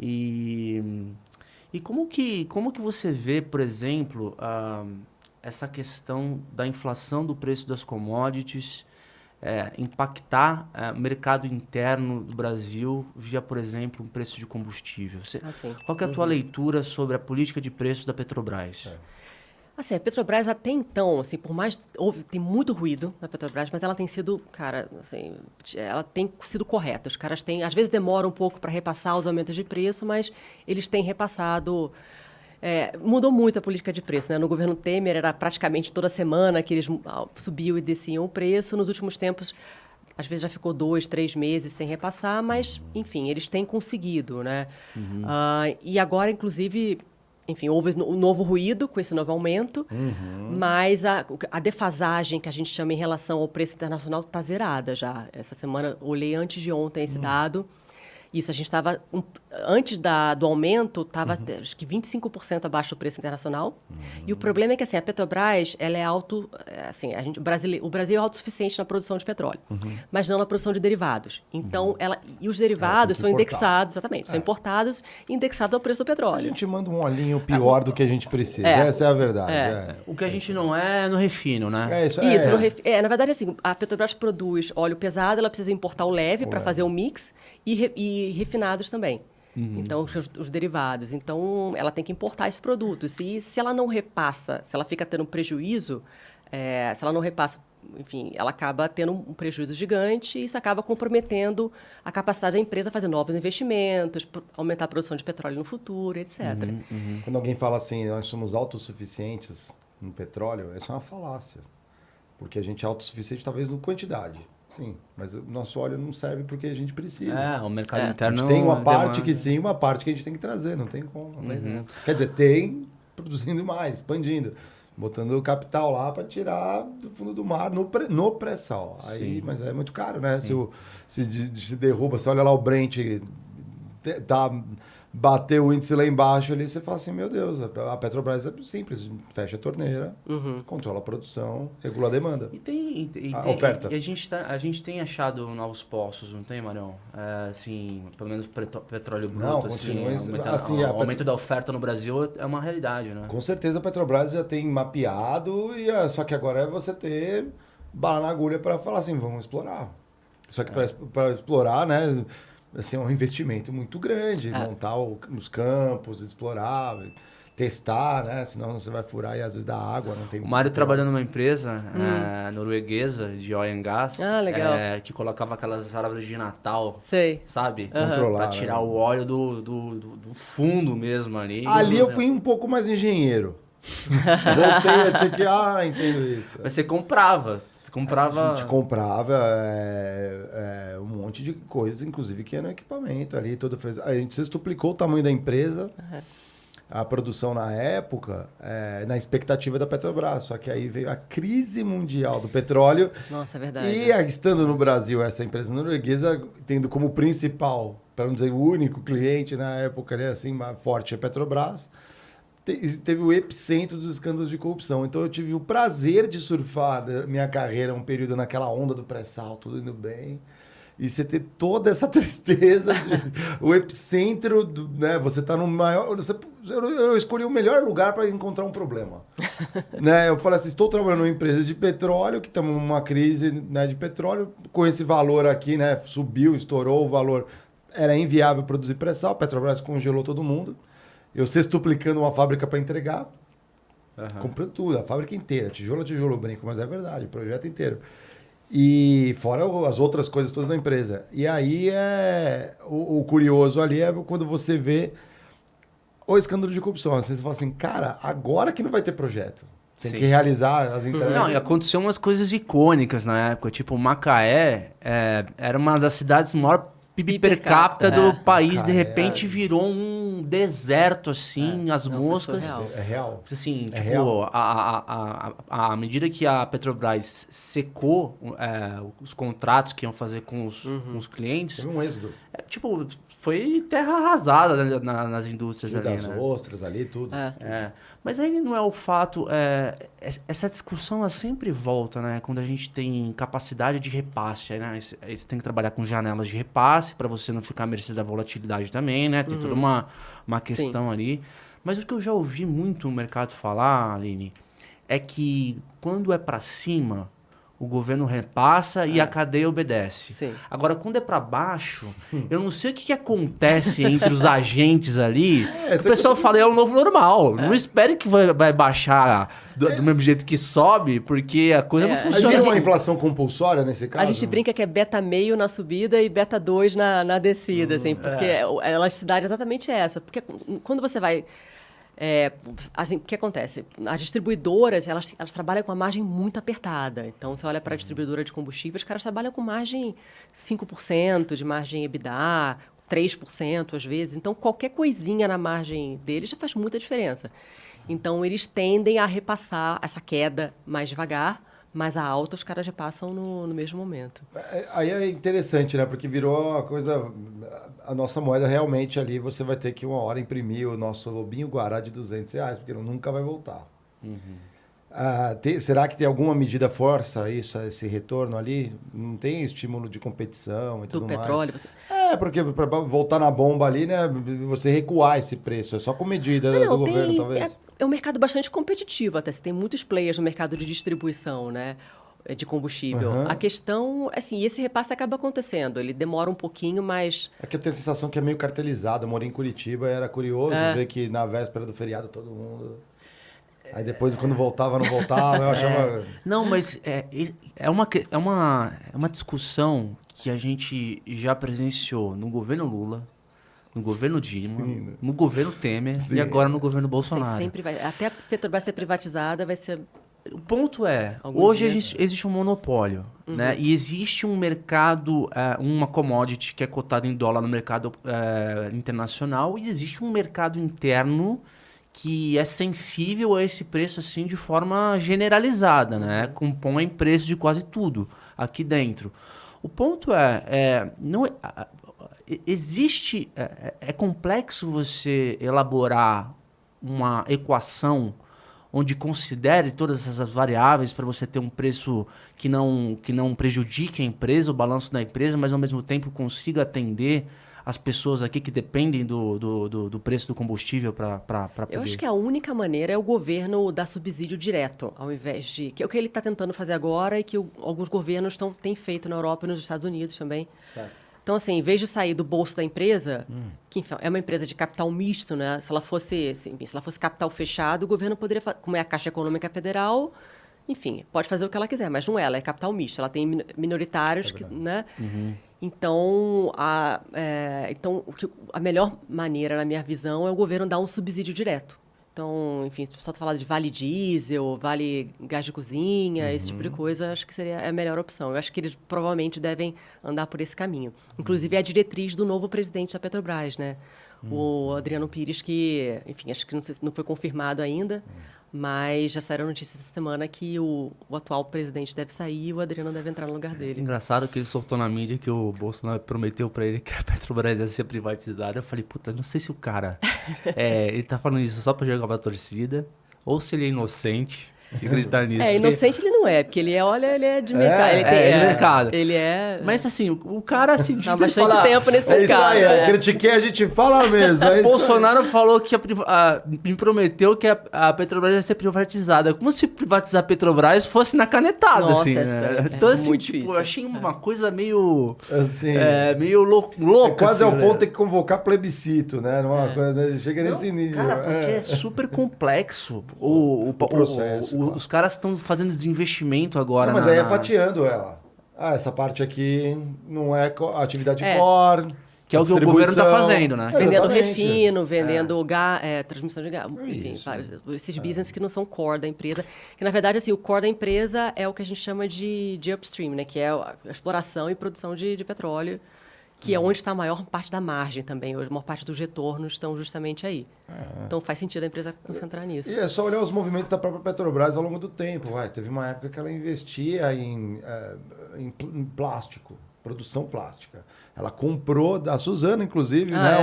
E, e como que você vê, por exemplo, essa questão da inflação do preço das commodities impactar o mercado interno do Brasil via, por exemplo, um preço de combustível? Qual que é a tua leitura sobre a política de preços da Petrobras? Assim, a Petrobras até então, assim, por mais... tem muito ruído na Petrobras, mas ela tem sido, cara, assim, ela tem sido correta. Os caras têm... Às vezes demora um pouco para repassar os aumentos de preço, mas eles têm repassado... mudou muito a política de preço, né? No governo Temer era praticamente toda semana que eles subiam e desciam o preço. Nos últimos tempos, às vezes já ficou 2, 3 meses sem repassar, mas, enfim, eles têm conseguido, né? E agora, inclusive... Enfim, houve um novo ruído com esse novo aumento, mas a defasagem que a gente chama em relação ao preço internacional está zerada já. Essa semana, olhei antes de ontem esse dado. Isso, a gente estava, antes do aumento, estava acho que 25% abaixo do preço internacional. E o problema é que assim, a Petrobras ela é o Brasil é autossuficiente na produção de petróleo, mas não na produção de derivados. Então, e os derivados são indexados, exatamente, são importados e indexados ao preço do petróleo. A gente manda um olhinho pior do que a gente precisa, essa é a verdade. O que a gente não é no refino, né? Na verdade, assim, a Petrobras produz óleo pesado, ela precisa importar o leve para fazer o mix e refinados também. Então, os derivados. Então, ela tem que importar esses produtos. E se ela não repassa, se ela fica tendo um prejuízo, se ela não repassa, enfim, ela acaba tendo um prejuízo gigante e isso acaba comprometendo a capacidade da empresa a fazer novos investimentos, aumentar a produção de petróleo no futuro, etc. Quando alguém fala assim, nós somos autossuficientes no petróleo, essa é uma falácia. Porque a gente é autossuficiente talvez no quantidade. Sim, mas o nosso óleo não serve porque a gente precisa. O mercado interno... A gente tem uma parte que sim, uma parte que a gente tem que trazer, não tem como. Quer dizer, tem produzindo mais, expandindo, botando o capital lá para tirar do fundo do mar no pré-sal. Aí, mas é muito caro, né? Se derruba, você olha lá o Brent, bateu o índice lá embaixo ali, você fala assim, meu Deus, a Petrobras é simples, fecha a torneira, controla a produção, regula a demanda. A oferta. E a gente tem achado novos poços, não tem, Marião? Assim, pelo menos petróleo bruto, não, continua assim, o aumento da oferta no Brasil é uma realidade, né? Com certeza a Petrobras já tem mapeado, só que agora é você ter bala na agulha para falar assim, vamos explorar. Só que para explorar, né... Assim, é um investimento muito grande, montar os campos, explorar, testar, né? Senão você vai furar e às vezes dá água, não tem... O Mário trabalhando numa empresa norueguesa de oil and gas, legal. Que colocava aquelas árvores de Natal, Sei. sabe? Controlar, pra tirar o óleo do fundo mesmo ali. Ali eu fui um pouco mais engenheiro. Voltei, eu tinha que... entendo isso. Mas você comprava. A gente comprava um monte de coisas, inclusive que era no equipamento ali. A gente sextuplicou o tamanho da empresa, a produção na época, na expectativa da Petrobras. Só que aí veio a crise mundial do petróleo. Nossa, é verdade. E estando no Brasil, essa empresa norueguesa, tendo como principal, para não dizer o único cliente na época ali, assim, forte a Petrobras, teve o epicentro dos escândalos de corrupção. Então eu tive o prazer de surfar minha carreira um período naquela onda do pré-sal, tudo indo bem. E você ter toda essa tristeza, o epicentro, né? Você tá no maior... Eu escolhi o melhor lugar para encontrar um problema. Né? Eu falei assim, estou trabalhando numa empresa de petróleo, que estamos numa crise, né, de petróleo, com esse valor aqui, né? Subiu, estourou o valor. Era inviável produzir pré-sal, a Petrobras congelou todo mundo. Eu sextuplicando uma fábrica para entregar, comprando tudo, a fábrica inteira, tijolo a tijolo, brinco, mas é verdade, o projeto inteiro. E fora as outras coisas todas da empresa. E aí o curioso ali é quando você vê o escândalo de corrupção. Você fala assim, cara, agora que não vai ter projeto. Tem que realizar as entregas. Não, e aconteceu umas coisas icônicas na época, tipo Macaé era uma das cidades maior PIB per capita do país, de repente virou um deserto, assim, as moscas. É real. Assim, É tipo, real. à medida que a Petrobras secou os contratos que iam fazer com os clientes, Teve um êxodo. tipo, foi terra arrasada nas indústrias ali, Das né? ostras ali, tudo. Mas aí não é o fato... essa discussão ela sempre volta, né? Quando a gente tem capacidade de repasse, né? Aí você tem que trabalhar com janelas de repasse para você não ficar à mercê da volatilidade também, né? Tem toda uma questão ali. Mas o que eu já ouvi muito no mercado falar, Aline, é que quando é para cima, o governo repassa e a cadeia obedece. Sim. Agora, quando é para baixo, eu não sei o que acontece entre os agentes ali. O pessoal fala, é o novo normal. Não espere que vai baixar do mesmo jeito que sobe, porque a coisa não Aí funciona. vira uma inflação compulsória nesse caso? A gente brinca que é beta meio na subida e beta 2 na descida, assim, porque a elasticidade é exatamente essa. Porque quando você vai... assim, o que acontece? As distribuidoras, elas trabalham com uma margem muito apertada. Então, você olha para a distribuidora de combustível, os caras trabalham com margem 5% de margem EBITDA, 3% às vezes. Então, qualquer coisinha na margem deles já faz muita diferença. Então, eles tendem a repassar essa queda mais devagar, mas a alta os caras repassam no mesmo momento. Aí é interessante, né? Porque virou uma coisa... A nossa moeda realmente ali, você vai ter que uma hora imprimir o nosso lobinho guará de R$200, porque ele nunca vai voltar. Será que tem alguma medida força isso, esse retorno ali? Não tem estímulo de competição e tudo mais? Do petróleo? Porque para voltar na bomba ali, né? Você recuar esse preço. É só com medida do governo, talvez. É um mercado bastante competitivo até. Você tem muitos players no mercado de distribuição, né? De combustível. A questão, assim, esse repasse acaba acontecendo. Ele demora um pouquinho, mas... É que eu tenho a sensação que é meio cartelizado. Eu morei em Curitiba, era curioso ver que na véspera do feriado todo mundo... Aí depois, quando voltava, não voltava, eu achava... Não, mas é uma discussão que a gente já presenciou no governo Lula, no governo Dilma, no governo Temer e agora no governo Bolsonaro. Sempre vai. Até a Petrobras ser privatizada vai ser... O ponto é, Algum hoje dia. existe um monopólio, né? E existe um mercado, uma commodity que é cotada em dólar no mercado internacional e existe um mercado interno que é sensível a esse preço assim de forma generalizada, né? Compõe preço de quase tudo aqui dentro. O ponto existe, é complexo você elaborar uma equação onde considere todas essas variáveis para você ter um preço que não prejudique a empresa, o balanço da empresa, mas ao mesmo tempo consiga atender as pessoas aqui que dependem do preço do combustível para poder... Eu acho que a única maneira é o governo dar subsídio direto, ao invés de... Que é o que ele está tentando fazer agora e que alguns governos têm feito na Europa e nos Estados Unidos também. Certo. Então, assim, em vez de sair do bolso da empresa, que enfim, é uma empresa de capital misto, né? Se ela fosse capital fechado, o governo poderia, como é a Caixa Econômica Federal, enfim, pode fazer o que ela quiser, mas não é, ela é capital misto, ela tem minoritários, né? Então, a melhor maneira, na minha visão, é o governo dar um subsídio direto. Então, enfim, se o pessoal falar de vale diesel, vale gás de cozinha, esse tipo de coisa, acho que seria a melhor opção. Eu acho que eles provavelmente devem andar por esse caminho. Inclusive, é a diretriz do novo presidente da Petrobras, né? O Adriano Pires, que, enfim, acho que não foi confirmado ainda, mas já saíram notícias essa semana que o atual presidente deve sair e o Adriano deve entrar no lugar dele. Engraçado que ele soltou na mídia que o Bolsonaro prometeu pra ele que a Petrobras ia ser privatizada. Eu falei, puta, não sei se o cara ele tá falando isso só pra jogar pra torcida ou se ele é inocente e acreditar nisso. Inocente ele não é, porque ele é de mercado. De mercado. Ele é... Mas assim, o cara assim... Há bastante tempo nesse mercado. Isso aí, critiquei, a gente fala mesmo. Bolsonaro falou que me prometeu que a Petrobras ia ser privatizada. Como se privatizar a Petrobras fosse na canetada, Nossa, assim, né? Então, assim, muito tipo, difícil. eu achei uma coisa meio... Assim, meio louca. quase assim, ao ponto de né? ter que convocar plebiscito, né? Numa coisa, né? Chega nesse nível. Cara, porque é super complexo. processo, os caras estão fazendo desinvestimento agora. Não, mas aí é fatiando ela. Essa parte aqui não é atividade core. Que é o que o governo está fazendo, né? Vendendo Exatamente. refino, vendendo transmissão de gás, enfim, Isso. esses business que não são core da empresa. Que, na verdade, assim, o core da empresa é o que a gente chama de upstream, né? Que é a exploração e produção de petróleo, que é onde está a maior parte da margem também. Hoje, a maior parte dos retornos estão justamente aí. Então, faz sentido a empresa concentrar nisso. E é só olhar os movimentos da própria Petrobras ao longo do tempo. Teve uma época que ela investia em plástico. produção plástica. Ela comprou, da Suzano, inclusive, né?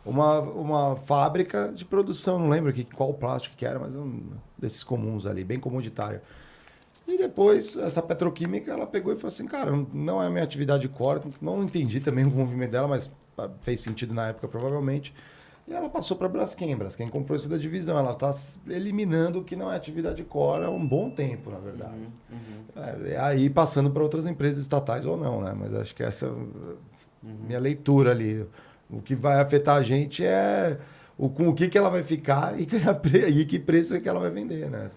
Uma fábrica de produção, não lembro qual plástico que era, mas um desses comuns ali, bem comoditário. E depois, essa petroquímica, ela pegou e falou assim, cara, não é a minha atividade core, não entendi também o movimento dela, mas fez sentido na época, provavelmente. E ela passou para a Braskem. Braskem comprou isso da divisão. Ela está eliminando o que não é atividade core há um bom tempo, na verdade. Aí passando para outras empresas estatais ou não, né? Mas acho que essa é minha leitura ali. O que vai afetar a gente é com o que ela vai ficar e que preço é que ela vai vender, né?